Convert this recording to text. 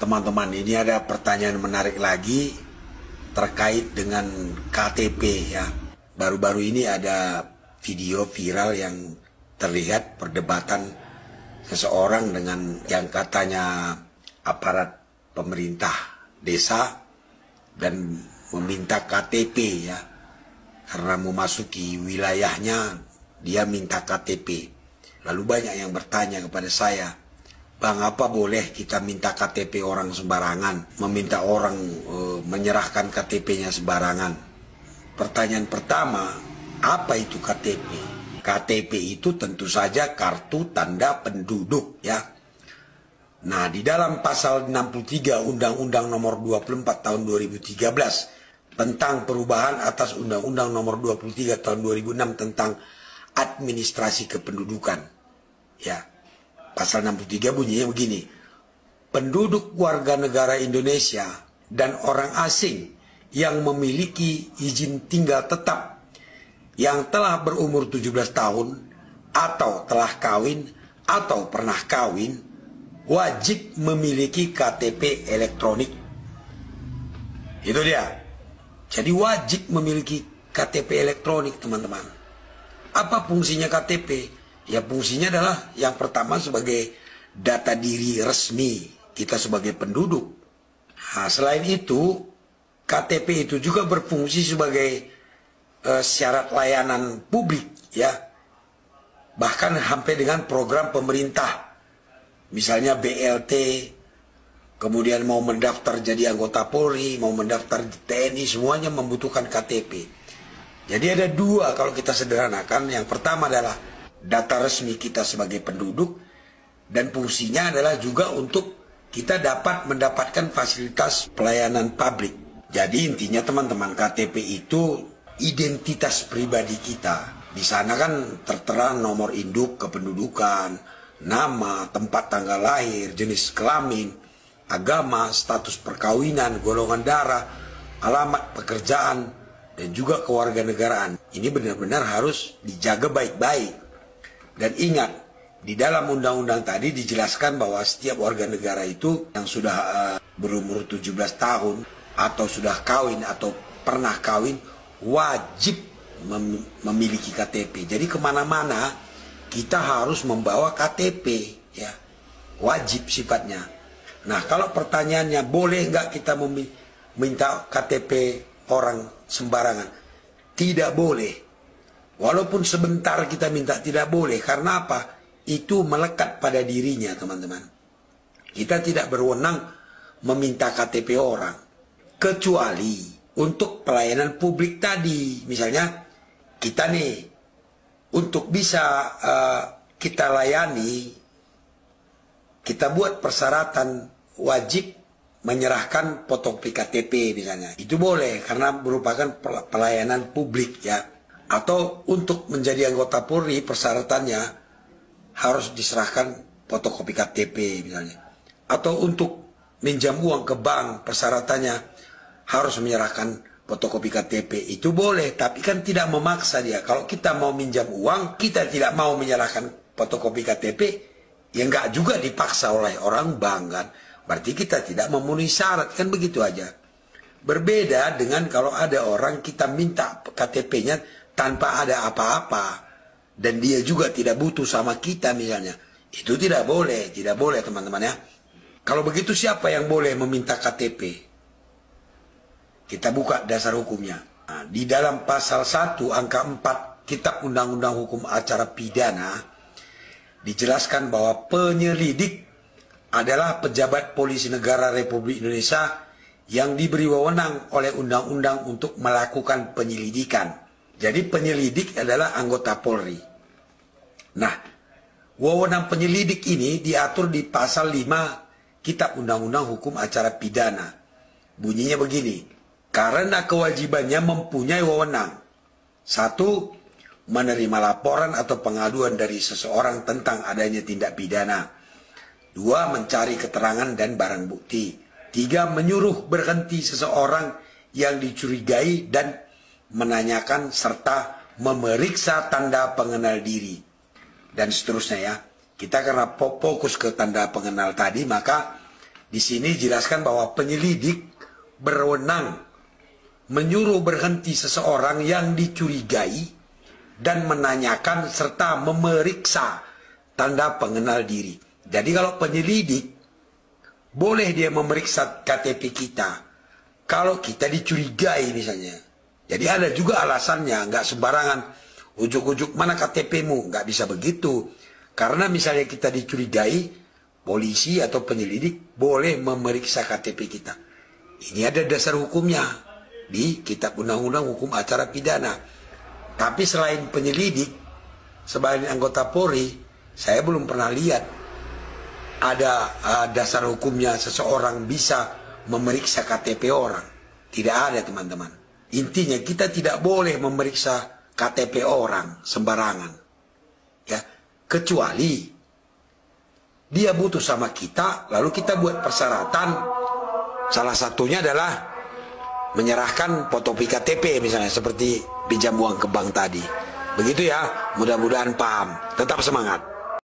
teman-teman, ini ada pertanyaan menarik lagi terkait dengan KTP ya. Baru-baru ini ada video viral yang terlihat perdebatan seseorang dengan yang katanya aparat pemerintah desa dan meminta KTP ya. Karena memasuki wilayahnya dia minta KTP. Lalu banyak yang bertanya kepada saya, "Bang, apa boleh kita minta KTP orang sembarangan? Meminta orang menyerahkan KTP-nya sembarangan?" Pertanyaan pertama, apa itu KTP? KTP itu tentu saja kartu tanda penduduk ya. Nah, di dalam pasal 63 Undang-Undang Nomor 24 Tahun 2013 tentang perubahan atas Undang-Undang Nomor 23 Tahun 2006 tentang administrasi kependudukan. Ya. Pasal 63 bunyinya begini. Penduduk warga negara Indonesia dan orang asing yang memiliki izin tinggal tetap yang telah berumur 17 tahun atau telah kawin atau pernah kawin wajib memiliki KTP elektronik. Itu dia. Jadi wajib memiliki KTP elektronik, teman-teman. Apa fungsinya KTP? Ya, fungsinya adalah yang pertama sebagai data diri resmi kita sebagai penduduk. Nah, selain itu, KTP itu juga berfungsi sebagai syarat layanan publik, ya. Bahkan sampai dengan program pemerintah. Misalnya BLT, kemudian mau mendaftar jadi anggota Polri, mau mendaftar di TNI, semuanya membutuhkan KTP. Jadi ada dua kalau kita sederhanakan. Yang pertama adalah data resmi kita sebagai penduduk, dan fungsinya adalah juga untuk kita dapat mendapatkan fasilitas pelayanan publik. Jadi intinya teman-teman, KTP itu identitas pribadi kita. Di sana kan tertera nomor induk kependudukan, nama, tempat tanggal lahir, jenis kelamin, agama, status perkawinan, golongan darah, alamat pekerjaan, dan juga kewarganegaraan. Ini benar-benar harus dijaga baik-baik. Dan ingat, di dalam undang-undang tadi dijelaskan bahwa setiap warga negara itu yang sudah berumur 17 tahun atau sudah kawin atau pernah kawin wajib memiliki KTP. Jadi kemana-mana kita harus membawa KTP ya, wajib sifatnya. Nah, kalau pertanyaannya boleh nggak kita minta KTP orang sembarangan? Tidak boleh. Walaupun sebentar kita minta, tidak boleh. Karena apa? Itu melekat pada dirinya, teman-teman. Kita tidak berwenang meminta KTP orang. Kecuali untuk pelayanan publik tadi. Misalnya kita nih, untuk bisa kita layani, kita buat persyaratan wajib menyerahkan fotokopi KTP misalnya. Itu boleh karena merupakan pelayanan publik ya. Atau untuk menjadi anggota Polri persyaratannya harus diserahkan fotokopi KTP misalnya. Atau untuk minjam uang ke bank persyaratannya harus menyerahkan fotokopi KTP. Itu boleh, tapi kan tidak memaksa dia. Kalau kita mau minjam uang, kita tidak mau menyerahkan fotokopi KTP, ya enggak juga dipaksa oleh orang bank kan. Berarti kita tidak memenuhi syarat, kan begitu aja. Berbeda dengan kalau ada orang kita minta KTP-nya tanpa ada apa-apa, dan dia juga tidak butuh sama kita misalnya. Itu tidak boleh teman-teman ya. Kalau begitu siapa yang boleh meminta KTP? Kita buka dasar hukumnya. Nah, di dalam pasal 1 angka 4 Kitab Undang-Undang Hukum Acara Pidana dijelaskan bahwa penyelidik adalah pejabat polisi negara Republik Indonesia yang diberi wewenang oleh undang-undang untuk melakukan penyelidikan. Jadi penyelidik adalah anggota Polri. Nah, wewenang penyelidik ini diatur di pasal 5 Kitab Undang-Undang Hukum Acara Pidana. Bunyinya begini, karena kewajibannya mempunyai wewenang. 1. Menerima laporan atau pengaduan dari seseorang tentang adanya tindak pidana. 2. Mencari keterangan dan barang bukti. 3. Menyuruh berhenti seseorang yang dicurigai dan menanyakan serta memeriksa tanda pengenal diri. Dan seterusnya ya. Kita karena fokus ke tanda pengenal tadi, maka Di sini dijelaskan bahwa penyelidik berwenang menyuruh berhenti seseorang yang dicurigai dan menanyakan serta memeriksa tanda pengenal diri. Jadi kalau penyelidik boleh dia memeriksa KTP kita kalau kita dicurigai misalnya. Jadi ada juga alasannya, nggak sembarangan ujuk-ujuk mana KTP-mu, nggak bisa begitu. Karena misalnya kita dicurigai, polisi atau penyelidik boleh memeriksa KTP kita. Ini ada dasar hukumnya di Kitab Undang-Undang Hukum Acara Pidana. Tapi selain penyelidik, sebagai anggota Polri, saya belum pernah lihat ada dasar hukumnya seseorang bisa memeriksa KTP orang. Tidak ada, teman-teman. Intinya kita tidak boleh memeriksa KTP orang sembarangan. Ya, kecuali dia butuh sama kita, lalu kita buat persyaratan. Salah satunya adalah menyerahkan fotokopi KTP misalnya, seperti pinjam uang ke bank tadi. Begitu ya, mudah-mudahan paham. Tetap semangat.